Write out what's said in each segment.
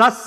10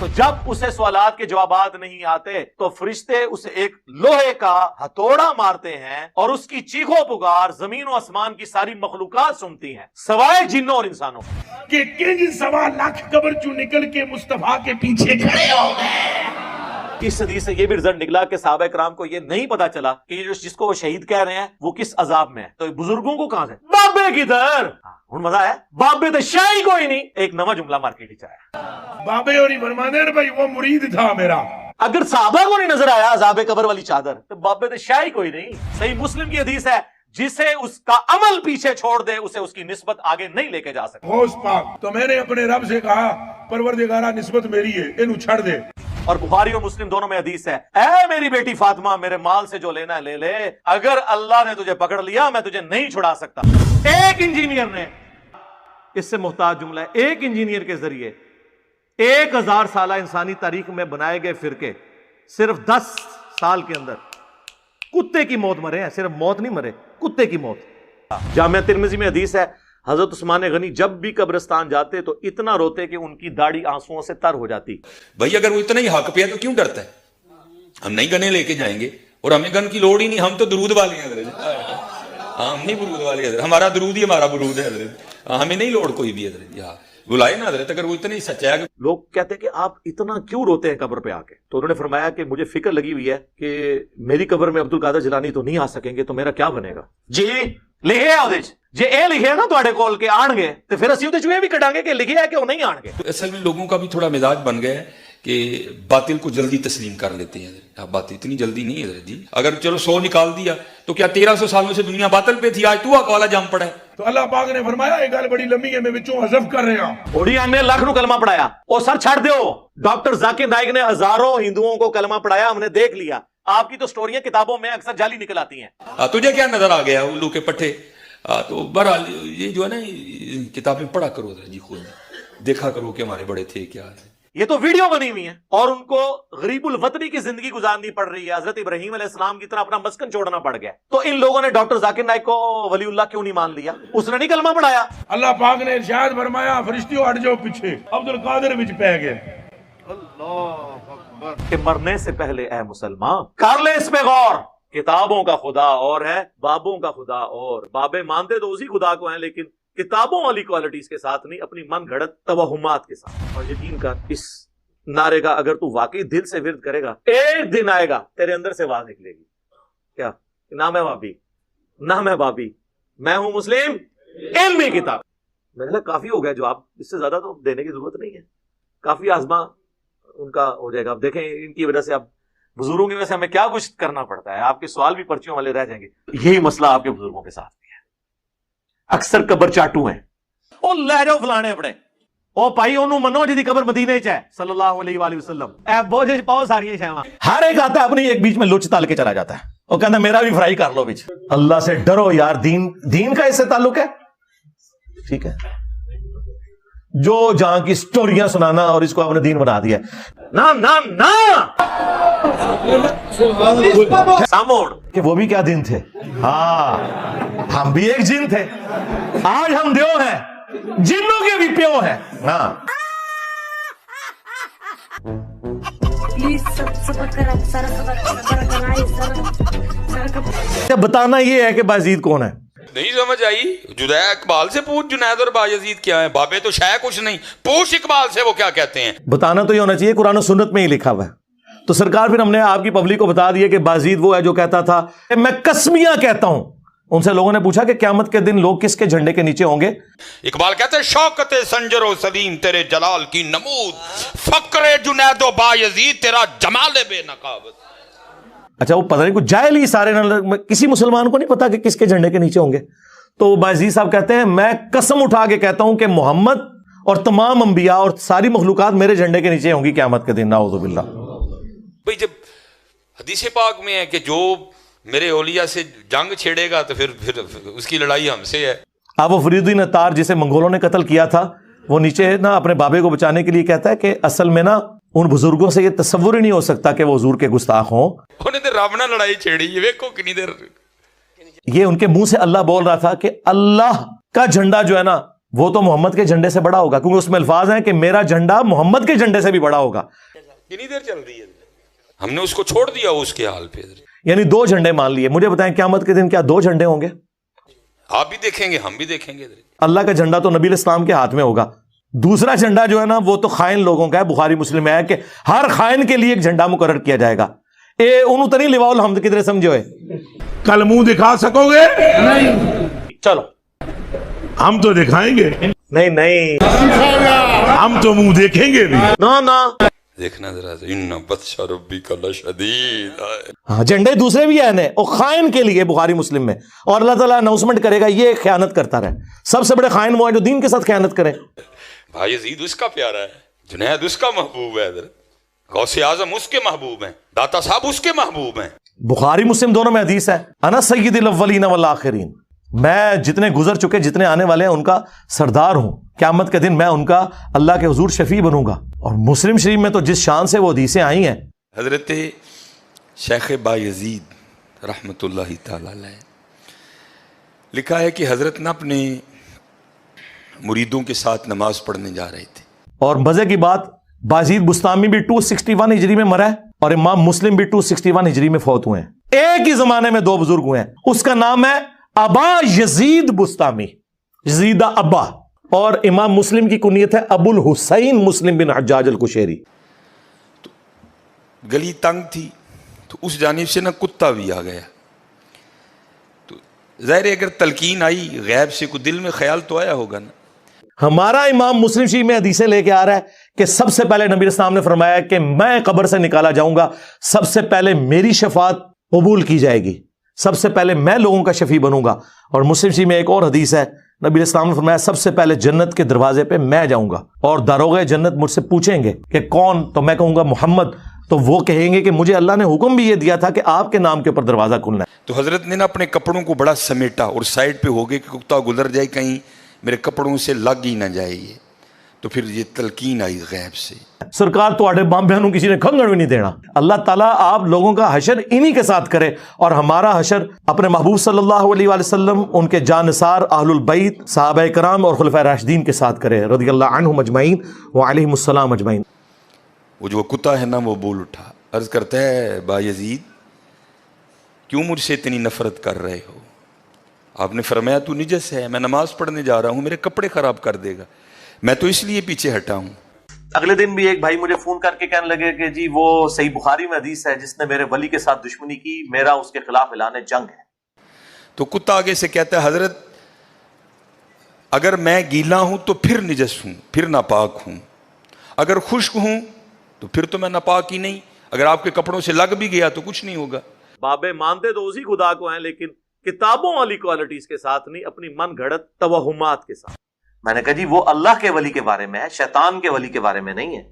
تو جب اسے سوالات کے جوابات نہیں آتے تو فرشتے اسے ایک لوہے کا ہتھوڑا مارتے ہیں اور اس کی چیخو پکار زمین و آسمان کی ساری مخلوقات سنتی ہیں سوائے جنوں اور انسانوں کہ کنج 1.25 لاکھ قبر چوں نکل کے مصطفیٰ کے پیچھے کھڑے ہو گئے۔ اس حدیث سے یہ بھی رزلٹ نکلا کہ صحابہ کرام کو یہ نہیں پتا چلا کہ یہ جس کو وہ شہید کہہ رہے ہیں وہ کس عذاب میں ہے، تو بزرگوں کو کہاں سے بابے کدھر ہن مزہ ہے بابے تو شاہی کوئی نہیں۔ ایک نواں جملہ مارکیٹ آیا، بابے اور فرماندے نے بھائی وہ مرید تھا میرا۔ اگر صحابہ کو نہیں نظر آیا عذاب قبر والی چادر تو بابے تو شاہی کوئی نہیں۔ صحیح مسلم کی حدیث ہے، جسے اس کا عمل پیچھے چھوڑ دے اسے اس کی نسبت آگے نہیں لے کے جا سکتا۔ غوث پاک تو میں نے اپنے رب سے کہا پروردگارہ نسبت میری ہے، انہوں چھڑ دے۔ اور بخاری اور مسلم دونوں میں حدیث ہے، اے میری بیٹی فاطمہ میرے مال سے جو لینا ہے لے لے، اگر اللہ نے تجھے پکڑ لیا میں تجھے نہیں چھڑا سکتا۔ ایک انجینئر نے، اس سے محتاج جملہ ہے، ایک انجینئر کے ذریعے 1000 سالہ انسانی تاریخ میں بنائے گئے فرقے صرف 10 سال کے اندر کتے کی موت مرے ہیں، صرف موت نہیں مرے، کتے کی موت۔ جامعہ ترمذی میں حدیث ہے، حضرت عثمان غنی جب بھی قبرستان جاتے تو اتنا روتے کہ ان کی داڑھی آنسوؤں سے تر ہو جاتی۔ بھائی اگر وہ اتنا ہی حق پہ ہے تو کیوں ڈرتا ہے؟ ہم نہیں گنے لے کے جائیں گے اور ہمیں گن کی لوڑ ہی نہیں، ہم تو درود والے ہیں حضرت، ہم نہیں برود والے حضرت، ہمارا درود ہی ہمارا برود ہے حضرت، ہمیں نہیں لوڑ کوئی بھی حضرت، یہاں بلائے نا حضرت اگر وہ اتنا ہی سچا ہے۔ لوگ کہتے ہیں کہ آپ اتنا کیوں روتے ہیں قبر پہ آ کے، تو انہوں نے فرمایا کہ مجھے فکر لگی ہوئی ہے کہ میری قبر میں عبد القادر جیلانی تو نہیں آ سکیں گے تو میرا کیا بنے گا۔ جی لکھے ہے وہ جی اے لکھے ہے نا تواڈے کول کے آن گے تو پھر اسی تے چوہے بھی کٹاں گے کہ لکھے ہے کہ وہ نہیں آن گے۔ اصل میں لوگوں کا بھی تھوڑا مزاج بن گیا ہے کہ باطل کو جلدی تسلیم کر لیتے ہیں، بات اتنی جلدی نہیں ہے جی، اگر چلو 100 نکال دیا تو کیا 1300 سالوں سے دنیا باطل پہ تھی، آج تو اکوالا جام پڑا ہے۔ تو اللہ پاک نے فرمایا یہ گل بڑی لمبی ہے، میں وچوں حذف کر رہا ہوں۔ اوڑی نے لاکھ نو کلمہ پڑھایا، او سر چھڑ دیو۔ ڈاکٹر ذاکر نائک نے ہزاروں ہندوؤں کو کلمہ پڑھایا، ہم نے دیکھ لیا۔ آپ کی تو سٹوریاں کتابوں میں اکثر جعلی نکل آتی ہیں۔ تجھے کیا نظر آ گیا الو کے پٹھے؟ تو بہرحال یہ جو ہے نا کتابیں پڑھا کرو جی، خود دیکھا کرو کہ ہمارے بڑے تھے کیا ہے۔ یہ تو ویڈیو بنی ہوئی ہیں اور ان کو غریب الوطنی کی زندگی گزارنی پڑ رہی ہے، حضرت ابراہیم علیہ السلام کی طرح اپنا مسکن چھوڑنا پڑ گیا۔ تو ان لوگوں نے ڈاکٹر ذاکر نائک کو ولی اللہ کیوں نہیں مان لیا؟ اس نے نہیں کلمہ پڑھایا۔ اللہ پاک نے ارشاد فرمایا فرشتیوں ہٹ جاؤ پیچھے، عبد القادر وچ پہ گئے۔ کہ مرنے سے پہلے اے مسلمان کر لے اس پہ غور، کتابوں کا خدا اور ہے، بابوں کا خدا اور۔ بابے مانتے تو اسی خدا کو ہیں لیکن کتابوں والی کوالٹیز کے ساتھ نہیں، اپنی من گھڑت توہمات کے ساتھ۔ اور یقین کر اس نعرے کا اگر تو واقعی دل سے ورد کرے گا، ایک دن آئے گا تیرے اندر سے آواز نکلے گی، کیا نہ میں بابی، نہ میں بابی، میں ہوں مسلم علمی کتاب۔ میں نے کافی ہو گیا جو، آپ اس سے زیادہ تو دینے کی ضرورت نہیں ہے، کافی آزما ان کا ہو جائے گا۔ اب دیکھیں ان کی وجہ سے اب بزرگوں کی وجہ سے ہمیں کیا کچھ کرنا پڑتا ہے، آپ کے سوال بھی پرچیوں والے رہ جائیں گے۔ یہی مسئلہ آپ کے بزرگوں کے ساتھ بھی ہے، اکثر قبر چاٹو ہیں۔ او لے جاؤ فلانے اپنے، او بھائی انہوں منو جی دی قبر مدینے چ ہے صلی اللہ علیہ وآلہ وسلم، اے بوجھ پاؤ ساری شیواں، ہر ایک آتا ہے اپنی ایک بیچ میں لچ تل کے چلا جاتا ہے، وہ کہتا ہے میرا بھی فرائی کر لو بیچ۔ اللہ سے ڈرو یار، دین کا اس سے تعلق ہے، ٹھیک ہے؟ جو جہاں کی سٹوریاں سنانا اور اس کو اپنے دین بنا دیا ساموڑ کہ وہ بھی کیا دن تھے، ہاں ہم بھی ایک جن تھے، آج ہم دیو ہیں، جنوں کے بھی پیو ہیں۔ ہاں بتانا یہ ہے کہ بازید کون ہے؟ نہیں سمجھ آئی؟ جدید اقبال سے پوچھ جنید اور بایزید کیا ہے، بابے تو شاید کچھ نہیں، پوچھ اقبال سے وہ کیا کہتے ہیں۔ بتانا تو یہ ہونا چاہیے قرآن و سنت میں ہی لکھا ہوا ہے۔ تو سرکار پھر ہم نے آپ کی پبلک کو بتا دیا کہ بازید وہ ہے جو کہتا تھا کہ میں قسمیاں کہتا ہوں۔ ان سے لوگوں نے پوچھا کہ قیامت کے دن لوگ کس کے جھنڈے کے نیچے ہوں گے؟ اقبال کہتے ہیں شوکت سنجر و سلیم تیرے جلال کی نمود، فقر جنید و بایزید تیرا جمال بے نقابت۔ اچھا وہ پتہ نہیں کچھ جاہل ہی سارے، کسی مسلمان کو نہیں پتا کہ کس کے جھنڈے کے نیچے ہوں گے۔ تو بازید صاحب کہتے ہیں میں قسم اٹھا کے کہتا ہوں کہ محمد اور تمام انبیاء اور ساری مخلوقات میرے جھنڈے کے نیچے ہوں گی قیامت کے دن، نعوذ باللہ۔ بھئی جب حدیث پاک میں ہے کہ جو میرے اولیاء سے جنگ چھیڑے گا تو پھر اس کی لڑائی ہم سے ہے۔ اب وہ فرید الدین اتار جسے منگولوں نے قتل کیا تھا، وہ نیچے نا اپنے بابے کو بچانے کے لیے کہتا ہے کہ اصل میں نا ان بزرگوں سے یہ تصور ہی نہیں ہو سکتا کہ وہ حضور کے گستاخ ہوں۔ انہیں تو رب نہ لڑائی چھیڑی، یہ ویکھو کنی دیر۔ یہ ان کے منہ سے اللہ بول رہا تھا کہ اللہ کا جھنڈا جو ہے نا وہ تو محمد کے جھنڈے سے بڑا ہوگا، کیونکہ اس میں الفاظ ہیں کہ میرا جھنڈا محمد کے جھنڈے سے بھی بڑا ہوگا. کتنی دیر چل رہی ہے، ہم نے اس کو چھوڑ دیا اس کے حال پہ. یعنی 2 جھنڈے مان لیے. مجھے بتائیں قیامت کے دن کیا 2 جھنڈے ہوں گے؟ آپ بھی دیکھیں گے، ہم بھی دیکھیں گے. اللہ کا جھنڈا تو نبی علیہ السلام کے ہاتھ میں ہوگا. دوسرا جھنڈا جو ہے نا وہ تو خائن لوگوں کا ہے. بخاری مسلم میں ہے کہ ہر خائن کے لیے ایک جھنڈا مقرر کیا جائے گا. انہوں تو نہیں لواء الحمد کدھر سمجھو ہے. کل منہ دکھا سکو گے؟ چلو ہم تو دکھائیں گے، نہیں ہم تو منہ دیکھیں گے بھی. نا دیکھنا ذرا، ان بطش ربک لشدید. ہاں جھنڈے دوسرے بھی ہیں اور خائن کے لیے بخاری مسلم میں. اور اللہ تعالیٰ اناؤنسمنٹ کرے گا یہ خیانت کرتا رہے. سب سے بڑے خائن وہ ہیں جو دین کے ساتھ خیانت کریں. بھائی یزید اس کا پیارا ہے، جنید اس کا محبوب ہے، غوث اعظم اس کے محبوب ہیں، داتا صاحب اس کے محبوب ہیں. بخاری مسلم دونوں میں حدیث ہے، انا سید الاولین والآخرین، میں جتنے گزر چکے جتنے آنے والے ہیں ان کا سردار ہوں. قیامت کے دن میں ان کا اللہ کے حضور شفیع بنوں گا. اور مسلم شریف میں تو جس شان سے وہ حدیثیں آئی ہیں، حضرت شیخ بایزید رحمت اللہ تعالی علیہ لکھا ہے کہ حضرت نے اپنے مریدوں کے ساتھ نماز پڑھنے جا رہے تھے. اور مزے کی بات بایزید بستامی بھی 261 ہجری میں مرا ہے اور امام مسلم بھی 261 ہجری میں فوت ہوئے ہیں. ایک ہی زمانے میں 2 بزرگ ہوئے ہیں. اس کا نام ہے ابا یزید بستامی، یزید ابا. اور امام مسلم کی کنیت ہے ابو الحسین مسلم بن حجاج القشیری. گلی تنگ تھی تو اس جانب سے نا کتا بھی آ گیا. تو ظاہر ہے اگر تلقین آئی غیب سے کوئی دل میں خیال تو آیا ہوگا نا. ہمارا امام مسلم شریف میں حدیثیں لے کے آ رہا ہے کہ سب سے پہلے نبی اسلام نے فرمایا کہ میں قبر سے نکالا جاؤں گا، سب سے پہلے میری شفاعت قبول کی جائے گی، سب سے پہلے میں لوگوں کا شفیع بنوں گا. اور مسلم شریف میں ایک اور حدیث ہے، نبی اسلام نے فرمایا سب سے پہلے جنت کے دروازے پہ میں جاؤں گا اور داروغہ جنت مجھ سے پوچھیں گے کہ کون، تو میں کہوں گا محمد. تو وہ کہیں گے کہ مجھے اللہ نے حکم بھی یہ دیا تھا کہ آپ کے نام کے اوپر دروازہ کھلنا ہے. تو حضرت نے نا اپنے کپڑوں کو بڑا سمیٹا اور سائڈ پہ ہو گئے کہ کتا گزر جائے کہیں میرے کپڑوں سے لگ ہی نہ جائے یہ. تو پھر یہ تلقین آئی غیب سے. سرکار تو بام بہنوں کسی نے کھنگڑ بھی نہیں دینا. اللہ تعالیٰ آپ لوگوں کا حشر انہی کے ساتھ کرے اور ہمارا حشر اپنے محبوب صلی اللہ علیہ وآلہ وسلم، ان کے جانثار اہل البیت، صحابہ کرام اور خلفائے راشدین کے ساتھ کرے رضی اللہ عنہم اجمعین وعلیہم السلام اجمعین. وہ جو کتا ہے نا وہ بول اٹھا، عرض کرتا ہے بایزید کیوں مجھ سے اتنی نفرت کر رہے ہو؟ آپ نے فرمایا تو نجس ہے، میں نماز پڑھنے جا رہا ہوں، میرے کپڑے خراب کر دے گا، میں تو اس لیے پیچھے ہٹا ہوں. اگلے دن بھی ایک بھائی مجھے فون کر کے کہنے لگے کہ جی وہ صحیح بخاری میں حدیث ہے جس نے میرے ولی کے ساتھ دشمنی کی، میرا اس کے خلاف اعلان جنگ ہے. تو کتا آگے سے کہتا ہے حضرت اگر میں گیلا ہوں تو پھر نجس ہوں، پھر ناپاک ہوں، اگر خشک ہوں تو پھر تو میں ناپاک ہی نہیں، اگر آپ کے کپڑوں سے لگ بھی گیا تو کچھ نہیں ہوگا. بابے مانتے تو اسی خدا کو ہیں لیکن کتابوں والی کوالٹیز کے ساتھ نہیں، اپنی من گھڑت توہمات کے ساتھ. میں نے کہا جی وہ اللہ کے ولی کے بارے میں ہے، شیطان کے ولی کے بارے میں نہیں ہے.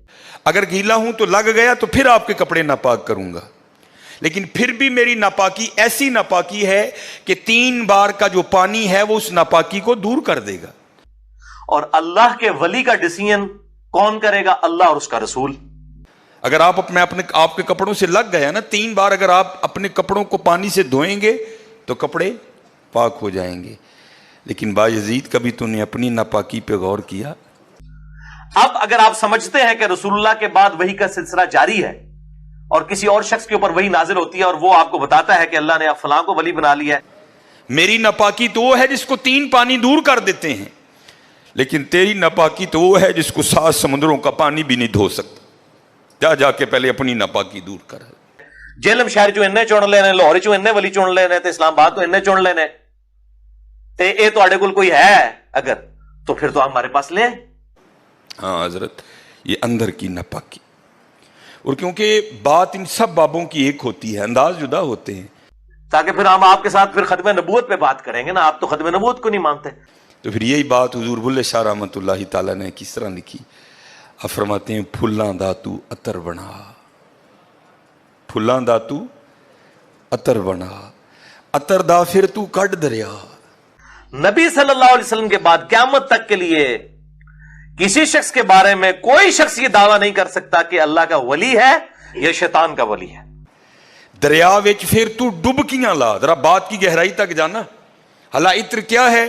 اگر گیلا ہوں تو لگ گیا تو پھر آپ کے کپڑے ناپاک کروں گا، لیکن پھر بھی میری ناپاکی ایسی ناپاکی ہے کہ 3 بار کا جو پانی ہے وہ اس ناپاکی کو دور کر دے گا. اور اللہ کے ولی کا ڈیسیژن کون کرے گا؟ اللہ اور اس کا رسول. اگر آپ آپ کے کپڑوں سے لگ گیا نا 3 بار، اگر آپ اپنے کپڑوں کو پانی سے دھوئیں گے تو کپڑے پاک ہو جائیں گے. لیکن بایزید کبھی تو نے اپنی ناپاکی پہ غور کیا؟ اب اگر آپ سمجھتے ہیں کہ رسول اللہ کے بعد وحی کا سلسلہ جاری ہے اور کسی اور شخص کے اوپر وحی نازل ہوتی ہے اور وہ آپ کو بتاتا ہے کہ اللہ نے اب فلاں کو ولی بنا لیا ہے، میری ناپاکی تو وہ ہے جس کو 3 پانی دور کر دیتے ہیں، لیکن تیری ناپاکی تو وہ ہے جس کو 7 سمندروں کا پانی بھی نہیں دھو سکتا. جا کے پہلے اپنی ناپاکی دور کر. جیلم شہر چوں انہیں چن لینے، لاہور چوں انہیں ولی چن لینے، تے اسلام آباد تو انہیں چن لینے، تے اے تو آڑے کل کوئی ہے اگر تو پھر تو ہمارے پاس لیں. ہاں حضرت یہ اندر کی ناپاکی. اور کیونکہ بات ان سب بابوں کی ایک ہوتی ہے، انداز جدا ہوتے ہیں، تاکہ پھر ہم آپ کے ساتھ پھر ختم نبوت پہ بات کریں گے نا. آپ تو ختم نبوت کو نہیں مانتے. تو پھر یہی بات حضور بلے شاہ رحمۃ اللہ تعالیٰ نے کس طرح لکھی. آپ فرماتے ہیں پھلاں دا تو عطر بنا، پھلاں دا تو عطر بنا، عطر دا پھر تو کڈ دریا. نبی صلی اللہ علیہ وسلم کے بعد قیامت تک کے لیے کسی شخص کے بارے میں کوئی شخص یہ دعویٰ نہیں کر سکتا کہ اللہ کا ولی ہے یا شیطان کا ولی ہے. دریا وچ پھر تو ڈبکیاں لا. ذرا بات کی گہرائی تک جانا. حالا عطر کیا ہے؟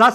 10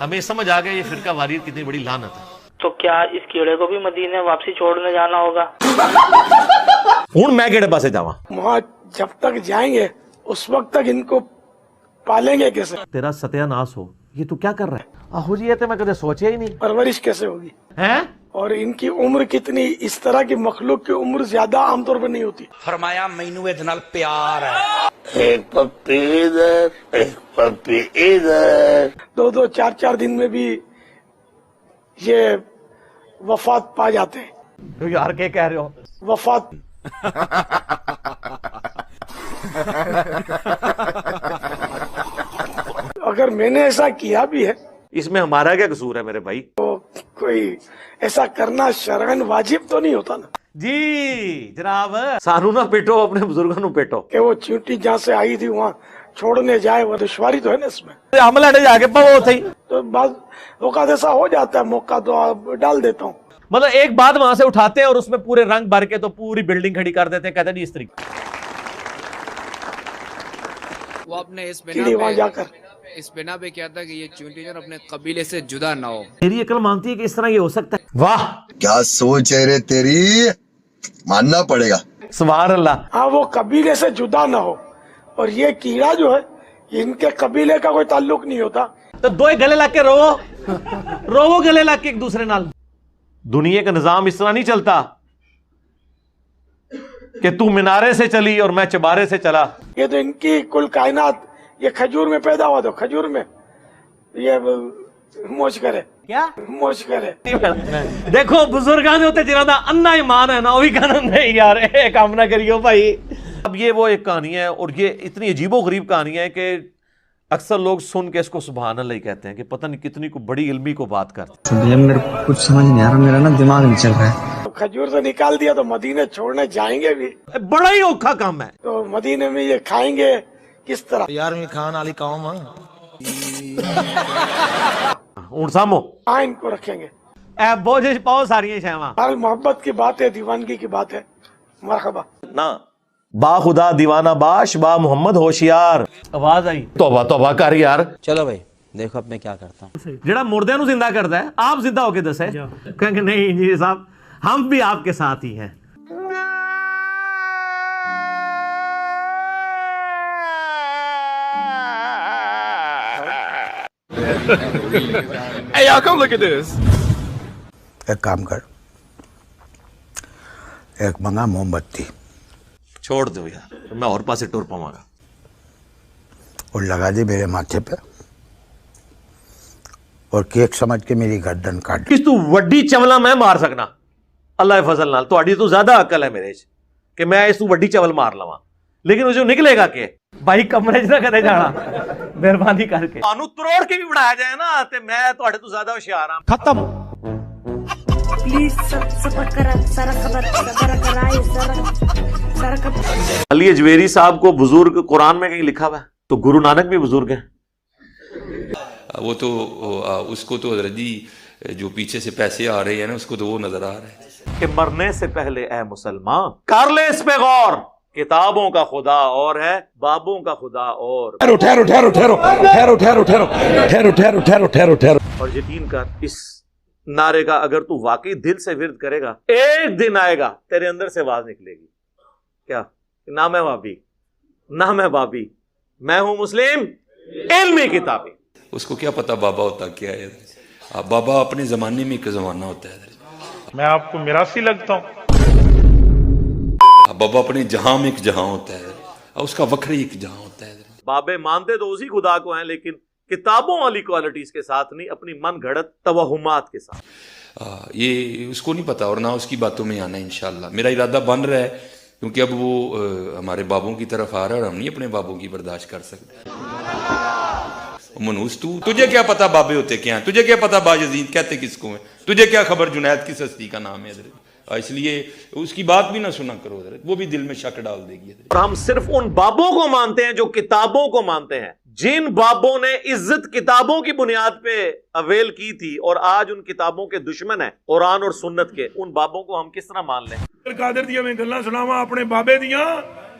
ہمیں سمجھ آ گیا یہ فرقہ واریت کتنی بڑی لعنت ہے. تو کیا اس کیڑے کو بھی مدینے واپسی چھوڑنے جانا ہوگا؟ ہوں میں کہڑے پاسے جاواں؟ وہاں جب تک جائیں گے اس وقت تک ان کو پالیں گے کیسے؟ تیرا ستیہ ناس ہو، یہ تو کیا کر رہا ہے؟ آہو جی یہ تو میں کدے سوچیا ہی نہیں. پرورش کیسے ہوگی؟ ہیں اور ان کی عمر کتنی؟ اس طرح کی مخلوق کی عمر زیادہ عام طور پر نہیں ہوتی. فرمایا مینو ادھ نال پیار ہے. ایک پپی ادھر ایک پپی ادھر. 2-4 دن میں بھی یہ وفات پا جاتے ہیں. یار کیا کہہ رہے ہو؟ وفات. اگر میں نے ایسا کیا بھی ہے اس میں ہمارا کیا قصور ہے میرے بھائی؟ تو کوئی ایسا کرنا شرعن واجب تو نہیں ہوتا نا جی جناب. سانو نہ پیٹو، اپنے بزرگوں نو پیٹو. کہ وہ چیونٹی جہاں سے آئی تھی وہاں چھوڑنے جائے. وہ دشواری تو ہے نا اس میں. عمل اڑے جا کے پاو تھی. تو بعض اوقات ایسا ہو جاتا ہے، موقع تو آپ ڈال دیتا ہوں. مطلب ایک بات وہاں سے اٹھاتے ہیں اور اس میں پورے رنگ بھر کے تو پوری بلڈنگ کھڑی کر دیتے ہیں. کہتے ہیں نہیں اس طریقے وہ اپنے چیڑی وہاں جا کر اس بنا پہ کیا تھا کہ یہ چونٹی جو اپنے قبیلے سے جدا نہ ہو. میری عقل مانتی ہے کہ اس طرح یہ ہو سکتا ہے. واہ کیا سوچ ہے رے تیری، ماننا پڑے گا. سبحان اللہ. ہاں وہ قبیلے سے جدا نہ ہو. اور یہ کیڑا جو ہے ان کے قبیلے کا کوئی تعلق نہیں ہوتا. تو دو گلے لگ کے رو گلے لگ کے ایک دوسرے نال. دنیا کا نظام اس طرح نہیں چلتا کہ تو مینارے سے چلی اور میں چبارے سے چلا. یہ تو ان کی کل کائنات یہ کھجور میں پیدا ہوا، تو کھجور میں یہ موج کرے. کیا موج کرے. دیکھو بزرگان ہوتے جنہاں دا انا ایمان ہے نا وہی کہنا نہیں یار اے کام نہ کریو بھائی. اب یہ وہ ایک کہانی ہے اور یہ اتنی عجیب و غریب کہانی ہے کہ اکثر لوگ سن کے اس کو سبحان اللہ ہی کہتے ہیں کہ پتہ نہیں کتنی کو بڑی علمی کو بات کرتے ہیں. میرے کچھ سمجھ نہیں آ رہا، میرا نا دماغ نہیں چل رہا ہے. کھجور سے نکال دیا تو مدینے چھوڑنے جائیں گے بھی. بڑا ہی اوکھا کام ہے. تو مدینے میں یہ کھائیں گے کس طرح؟ یار میں کھان والی قوم ہاں. اونٹ سامو کہاں ان کو رکھیں گے؟ اے بوجھ پاؤ ساری شیواں. حال محبت کی بات ہے، دیوانگی کی بات ہے. مرحبا. نا با خدا دیوانہ باش با محمد ہوشیار. آواز آئی توبہ توبہ کر یار. چلو بھائی دیکھو اب میں کیا کرتا ہوں. جڑا مردے نو زندہ کرتا ہے آپ زندہ ہو کے دسے کہیں کہ نہیں انجینئر صاحب ہم بھی آپ کے ساتھ ہی ہیں. Hey y'all, come look at this. ایک کام کر، ایک منگا موم بتی چھوڑ دو یار میں اور پاسے ٹور پاؤں گا. اور لگا دے میرے ماتھے پہ اور کیک سمجھ کے میری گردن کاٹ. کس تو وڈی چولا میں مار سکنا اللہ فضل نال. تہاڈی تو زیادہ عقل ہے میرے کہ میں اس تو وڈی چول مار لواں. لیکن وہ جو نکلے گا کہ بھائی کمرے چ نہ کدے جانا مہربانی کر کے. تانوں تروڑ کے بھی بڑھایا جائے نا تے میں تہاڈے تو زیادہ ہوشیار ہاں. ختم. پلیز علی اجویری صاحب کو بزرگ قرآن میں کہیں لکھا ہوا ہے تو گرو نانک بھی بزرگ ہیں. وہ تو اس کو تو حضرت جی جو پیچھے سے پیسے آ رہے ہیں نا اس کو تو وہ نظر آ رہے ہیں کہ مرنے سے پہلے اے مسلمان کر لے اس پہ غور. کتابوں کا خدا اور ہے بابوں کا خدا اور. اور یقین کر اس نعرے کا اگر تو واقعی دل سے ورد کرے گا ایک دن آئے گا تیرے اندر سے آواز نکلے گی کیا نہ میں وابی نہ میں بابی میں ہوں مسلم علمی کتابی. اس کو کیا پتا بابا ہوتا کیا ہے. بابا اپنے زمانے میں ایک زمانہ ہوتا ہے. میں آپ کو میراثی لگتا ہوں. بابا اپنے جہاں میں ایک جہاں ہوتا ہے اور اس کا وکھری ایک جہاں ہوتا ہے. بابے مانتے تو اسی خدا کو ہیں لیکن کتابوں والی کوالٹیز کے ساتھ نہیں، اپنی من گھڑت توہمات کے ساتھ. یہ اس کو نہیں پتا اور نہ اس کی باتوں میں آنا. انشاءاللہ میرا ارادہ بن رہا ہے کیونکہ اب وہ ہمارے بابوں کی طرف آ رہا ہے اور ہم نہیں اپنے بابوں کی برداشت کر سکتے. منوس تجھے کیا پتا بابے ہوتے کیا ہیں؟ تجھے کیا پتا باجزید کہتے کس کو ہیں؟ تجھے کیا خبر جنید کس ہستی کا نام ہے؟ اس لیے اس کی بات بھی نہ سنا کرو حضرت، وہ بھی دل میں شک ڈال دے گی. اور ہم صرف ان بابوں کو مانتے ہیں جو کتابوں کو مانتے ہیں. جن بابوں نے عزت کتابوں کی بنیاد پہ اویل کی تھی اور آج ان کتابوں کے دشمن ہیں قرآن اور سنت کے، ان بابوں کو ہم کس طرح مان لیں؟ قادر دیا میں گلاں سناواں اپنے بابے دیاں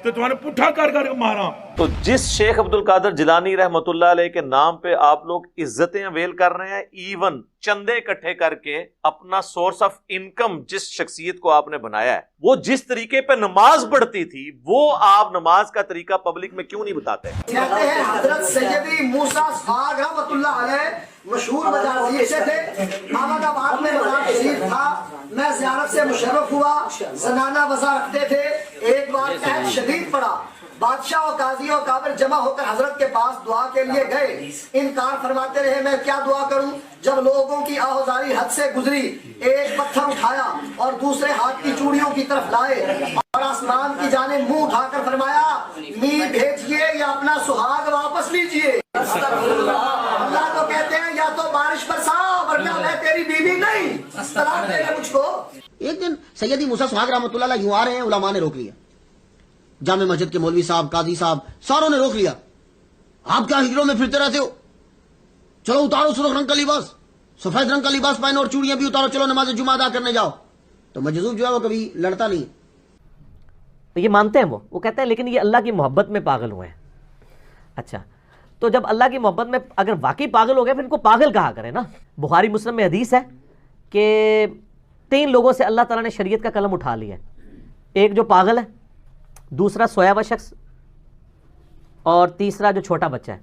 تو تمہارے پٹھا کر کر کے مارا. تو جس شیخ عبد القادر جیلانی رحمۃ اللہ علیہ کے نام پہ آپ لوگ عزتیں اویل کر رہے ہیں، ایون چندے اکٹھے کر کے اپنا سورس آف انکم جس شخصیت کو آپ نے بنایا ہے، وہ جس طریقے پہ نماز پڑھتی تھی وہ آپ نماز کا طریقہ پبلک میں کیوں نہیں بتاتے؟ کہتے ہیں حضرت سیدی موسیٰ صاحب رحمۃ اللہ علیہ مشہور مزار شریف سے تھے. احمد آباد میں مزار شریف تھا، میں زیارت سے مشرف ہوا. زنانہ وضع رکھتے تھے. ایک بار قحط شدید پڑا، بادشاہ و قاضی و کابر جمع ہو کر حضرت کے پاس دعا کے لیے گئے. انکار فرماتے رہے، میں کیا دعا کروں. جب لوگوں کی آہوزاری حد سے گزری، ایک پتھر اٹھایا اور دوسرے ہاتھ کی چوڑیوں کی طرف لائے اور آسمان کی جانب منہ اٹھا کر فرمایا، می بھیجیے یا اپنا سہاگ واپس لیجیے. اللہ کو کہتے ہیں یا تو بارش برسا ورنہ میں تیری بیوی نہیں، طلاق دے دے مجھ کو. ایک دن سیدی موسیٰ صاحب رحمۃ اللہ علیہ یوں آ رہے ہیں، علماء نے روک لیا. جامع مسجد کے مولوی صاحب، قاضی صاحب، ساروں نے روک لیا. آپ کیا ہجروں میں پھرتے رہتے ہو؟ چلو اتارو سرخ رنگ کا لباس، سفید رنگ کا لباس پہنو اور چوڑیاں بھی اتارو، چلو نماز جمعہ ادا کرنے جاؤ. تو مجذوب جو ہے وہ کبھی لڑتا نہیں. تو یہ مانتے ہیں وہ کہتے ہیں لیکن یہ اللہ کی محبت میں پاگل ہوئے ہیں. اچھا، تو جب اللہ کی محبت میں اگر واقعی پاگل ہو گئے پھر ان کو پاگل کہا کرے نا. بخاری مسلم میں حدیث ہے کہ 3 لوگوں سے اللہ تعالیٰ نے شریعت کا قلم اٹھا لیا ہے. ایک جو پاگل ہے، دوسرا سویا ہوا شخص، اور تیسرا جو چھوٹا بچہ ہے.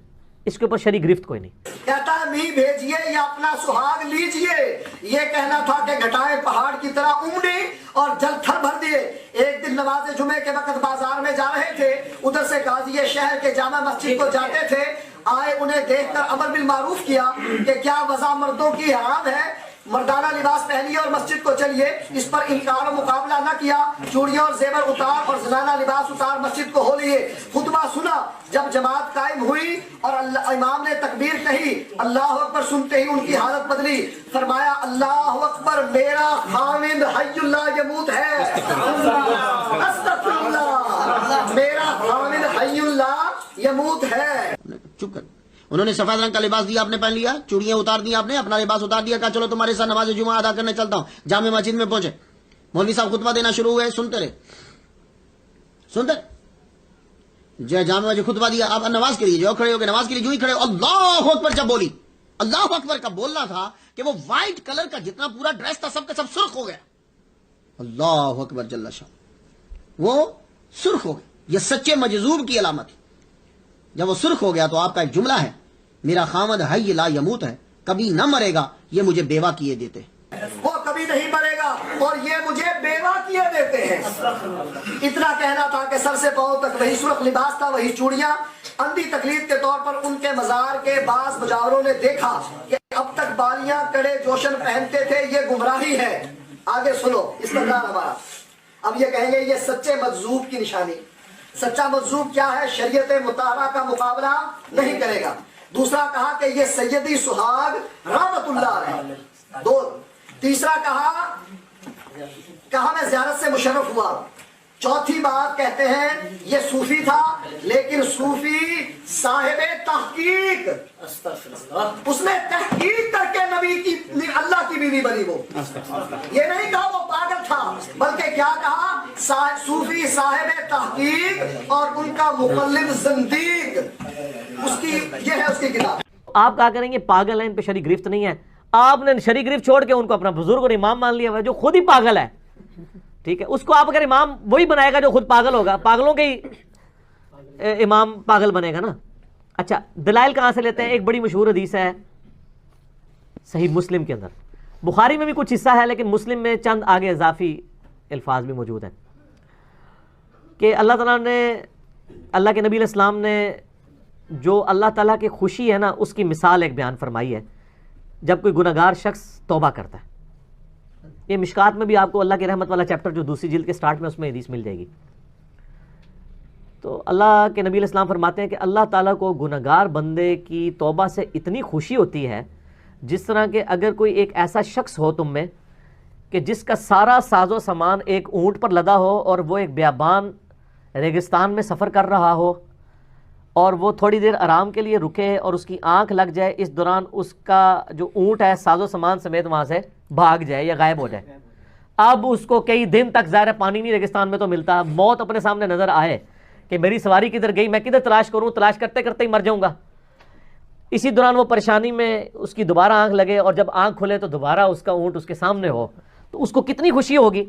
اس کے اوپر شرعی گرفت کوئی نہیں. کہتا ہے می بھیجیے یا اپنا سہاگ لیجیے. یہ کہنا تھا کہ گھٹائیں پہاڑ کی طرح امڑی اور جل تھر بھر دیے. ایک دن نماز جمعے کے وقت بازار میں جا رہے تھے، ادھر سے قاضی شہر کے جامع مسجد کو جاتے تھے. آئے، انہیں دیکھ کر امر بالمعروف کیا کہ کیا وضع مردوں کی حرام ہے، مردانہ لباس پہنیے اور مسجد کو چلیے. اس پر انکار و مقابلہ نہ کیا. چوڑیاں اور زیور اتار اور زنانہ لباس اتار مسجد کو ہو لیے. خطبہ سنا. جب جماعت قائم ہوئی اور امام نے تکبیر کہی، اللہ اکبر سنتے ہی ان کی حالت بدلی. فرمایا، اللہ اکبر، میرا خاوند حی اللہ یموت ہے. استغفر اللہ، میرا خاوند حی اللہ یموت ہے. چپ کر. انہوں نے سفید رنگ کا لباس دیا، آپ نے پہن لیا، چوڑیاں اتار دی، آپ نے اپنا لباس اتار دیا، کہا چلو تمہارے ساتھ نماز جمعہ ادا کرنے چلتا ہوں. جامع مسجد میں پہنچے، مولوی صاحب خطبہ دینا شروع ہوئے، سنتے رہے. جو جامع مسجد خطبہ دیا، آپ نماز کے لیے جو کھڑے ہو گئے، نماز کے لیے جو ہی کھڑے ہو، اللہ اکبر جب بولی، اللہ اکبر کا بولنا تھا کہ وہ وائٹ کلر کا جتنا پورا ڈریس تھا سب کا سب سرخ ہو گیا. اللہ اکبر جل شان، وہ سرخ ہو گیا. یہ سچے مجذوب کی علامت. جب وہ سرخ ہو گیا تو آپ کا ایک جملہ ہے، میرا خامد حی لا یموت ہے، کبھی نہ مرے گا، یہ مجھے بیوہ کیے دیتے. وہ کبھی نہیں مرے گا اور یہ مجھے بیوہ کیے دیتے ہیں. اتنا کہنا تھا کہ سر سے پاؤں تک وہی سرخ لباس تھا، وہی چوڑیاں. اندھی تقلید کے طور پر ان کے مزار کے بعض مجاوروں نے دیکھا کہ اب تک بالیاں کڑے جوشن پہنتے تھے، یہ گمراہی ہے. آگے سنو استدلال ہمارا. اب یہ کہیں گے یہ سچے مجذوب کی نشانی. سچا مجذوب کیا ہے؟ شریعت مطالعہ کا مقابلہ نہیں کرے گا. دوسرا کہا کہ یہ سیدی سہاگ رحمت اللہ علیہ. 2. تیسرا کہا میں زیارت سے مشرف ہوا. چوتھی بات کہتے ہیں یہ صوفی تھا، لیکن صوفی صاحب تحقیق، اس نے تحقیق کر کے نبی کی اللہ کی بیوی بنی. وہ یہ نہیں کہا وہ پاگل تھا، بلکہ کیا کہا؟ صوفی صاحب تحقیق اور ان کا مقلد زندیق. اس کی یہ ہے اس کی کتاب. آپ کہا کریں گے پاگل ہیں، ان پہ شرعی گرفت نہیں ہے. آپ نے شرعی گرفت چھوڑ کے ان کو اپنا بزرگ اور امام مان لیا ہوا ہے جو خود ہی پاگل ہے. ٹھیک ہے، اس کو آپ اگر امام وہی بنائے گا جو خود پاگل ہوگا، پاگلوں کے ہی امام پاگل بنے گا نا. اچھا، دلائل کہاں سے لیتے ہیں؟ ایک بڑی مشہور حدیث ہے صحیح مسلم کے اندر. بخاری میں بھی کچھ حصہ ہے لیکن مسلم میں چند آگے اضافی الفاظ بھی موجود ہیں کہ اللہ تعالیٰ نے، اللہ کے نبی علیہ السلام نے جو اللہ تعالیٰ کی خوشی ہے نا اس کی مثال ایک بیان فرمائی ہے جب کوئی گناہگار شخص توبہ کرتا ہے. یہ مشکات میں بھی آپ کو اللہ کی رحمت والا چیپٹر جو دوسری جلد کے سٹارٹ میں اس میں حدیث مل جائے گی. تو اللہ کے نبی علیہ السلام فرماتے ہیں کہ اللہ تعالیٰ کو گناہگار بندے کی توبہ سے اتنی خوشی ہوتی ہے جس طرح کہ اگر کوئی ایک ایسا شخص ہو تم میں کہ جس کا سارا ساز و سامان ایک اونٹ پر لدا ہو اور وہ ایک بیابان ریگستان میں سفر کر رہا ہو اور وہ تھوڑی دیر آرام کے لیے رکے اور اس کی آنکھ لگ جائے، اس دوران اس کا جو اونٹ ہے ساز و سامان سمیت وہاں سے بھاگ جائے یا غائب ہو جائے. اب اس کو کئی دن تک ظاہر پانی نہیں ریگستان میں تو ملتا، موت اپنے سامنے نظر آئے کہ میری سواری کدھر گئی, میں کدھر تلاش کروں, تلاش کرتے کرتے ہی مر جاؤں گا. اسی دوران وہ پریشانی میں اس کی دوبارہ آنکھ لگے, اور جب آنکھ کھلے تو دوبارہ اس کا اونٹ اس کے سامنے ہو, تو اس کو کتنی خوشی ہوگی.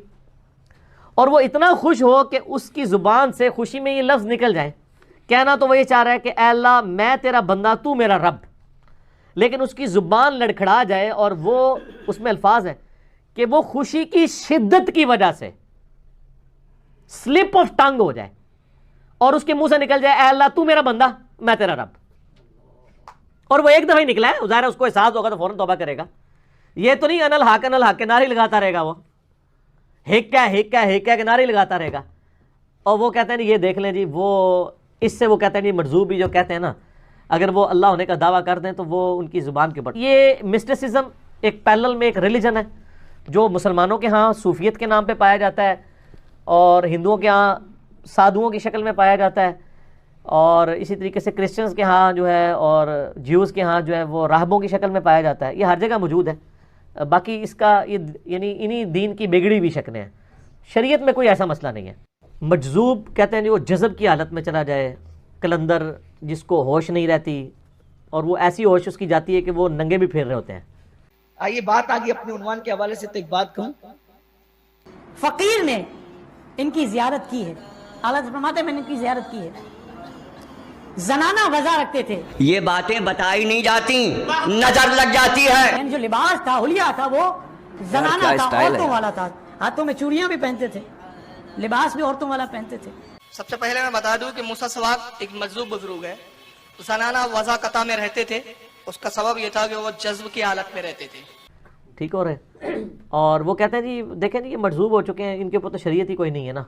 اور وہ اتنا خوش ہو کہ اس کی زبان سے خوشی میں یہ لفظ نکل جائے. کہنا تو وہ یہ چاہ رہا ہے کہ اے اللہ میں تیرا بندہ, تو میرا رب, لیکن اس کی زبان لڑکھڑا جائے اور وہ اس میں الفاظ ہیں کہ وہ خوشی کی شدت کی وجہ سے سلپ آف ٹنگ ہو جائے اور اس کے منہ سے نکل جائے اے اللہ تو میرا بندہ, میں تیرا رب. اور وہ ایک دفعہ ہی نکلا ہے, ظاہر ہے اس کو احساس ہوگا تو فوراً توبہ کرے گا. یہ تو نہیں انل حق کے نعرے لگاتا رہے گا, وہ ہکا کے نعرے لگاتا رہے گا. اور وہ کہتے ہیں یہ دیکھ لیں جی, وہ اس سے وہ کہتے ہیں جی مرزوب بھی جو کہتے ہیں نا, اگر وہ اللہ ہونے کا دعویٰ کر دیں تو وہ ان کی زبان کے اوپر. یہ مسٹسزم ایک پیرلل میں ایک ریلیجن ہے جو مسلمانوں کے ہاں صوفیت کے نام پہ پایا جاتا ہے, اور ہندوؤں کے ہاں سادھوؤں کی شکل میں پایا جاتا ہے, اور اسی طریقے سے کرسچنز کے ہاں جو ہے اور جیوز کے ہاں جو ہے وہ راہبوں کی شکل میں پایا جاتا ہے. یہ ہر جگہ موجود ہے. باقی اس کا یہ یعنی انہی دین کی بگڑی ہوئی شکلیں ہیں, شریعت میں کوئی ایسا مسئلہ نہیں ہے. مجذوب کہتے ہیں جی وہ جذب کی حالت میں چلا جائے, قلندر جس کو ہوش نہیں رہتی, اور وہ ایسی ہوش اس کی جاتی ہے کہ وہ ننگے بھی پھیر رہے ہوتے ہیں. آئیے بات آگے اپنے عنوان کے حوالے سے تو ایک بات کہوں. فقیر نے ان کی زیارت کی ہے, حالت فرماتے میں نے ان کی زیارت کی ہے. زنانہ وضع رکھتے تھے, یہ باتیں بتائی نہیں جاتی, نظر لگ جاتی ہے. جو لباس تھا حلیہ تھا وہ زنانہ تھا, عورتوں والا تھا. ہاتھوں میں چوڑیاں بھی پہنتے تھے, لباس بھی عورتوں والا پہنتے تھے. سب سے پہلے میں بتا دوں کہ موسیٰ سواق ایک مجذوب بزرگ ہے. زنانہ وضع قطع میں رہتے تھے, اس کا سبب یہ تھا کہ وہ جذب کی حالت میں رہتے تھے. ٹھیک ہو رہے, اور وہ کہتے ہیں جی دیکھیں جی یہ مجذوب ہو چکے ہیں, ان کے اوپر تو شریعت ہی کوئی نہیں ہے نا,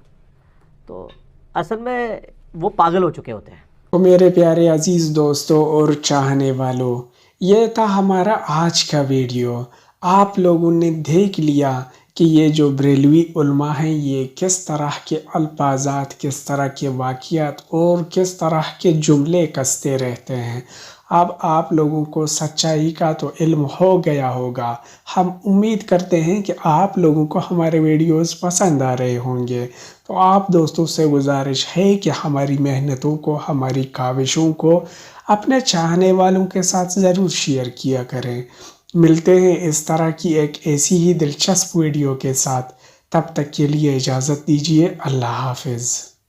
تو اصل میں وہ پاگل ہو چکے ہوتے ہیں. تو میرے پیارے عزیز دوستوں اور چاہنے والوں, یہ تھا ہمارا آج کا ویڈیو. آپ لوگوں نے دیکھ لیا کہ یہ جو بریلوی علماء ہیں یہ کس طرح کے الفاظات, کس طرح کے واقعات اور کس طرح کے جملے کستے رہتے ہیں. اب آپ لوگوں کو سچائی کا تو علم ہو گیا ہوگا. ہم امید کرتے ہیں کہ آپ لوگوں کو ہمارے ویڈیوز پسند آ رہے ہوں گے. تو آپ دوستوں سے گزارش ہے کہ ہماری محنتوں کو, ہماری کاوشوں کو اپنے چاہنے والوں کے ساتھ ضرور شیئر کیا کریں. ملتے ہیں اس طرح کی ایک ایسی ہی دلچسپ ویڈیو کے ساتھ. تب تک کے لیے اجازت دیجیے. اللہ حافظ.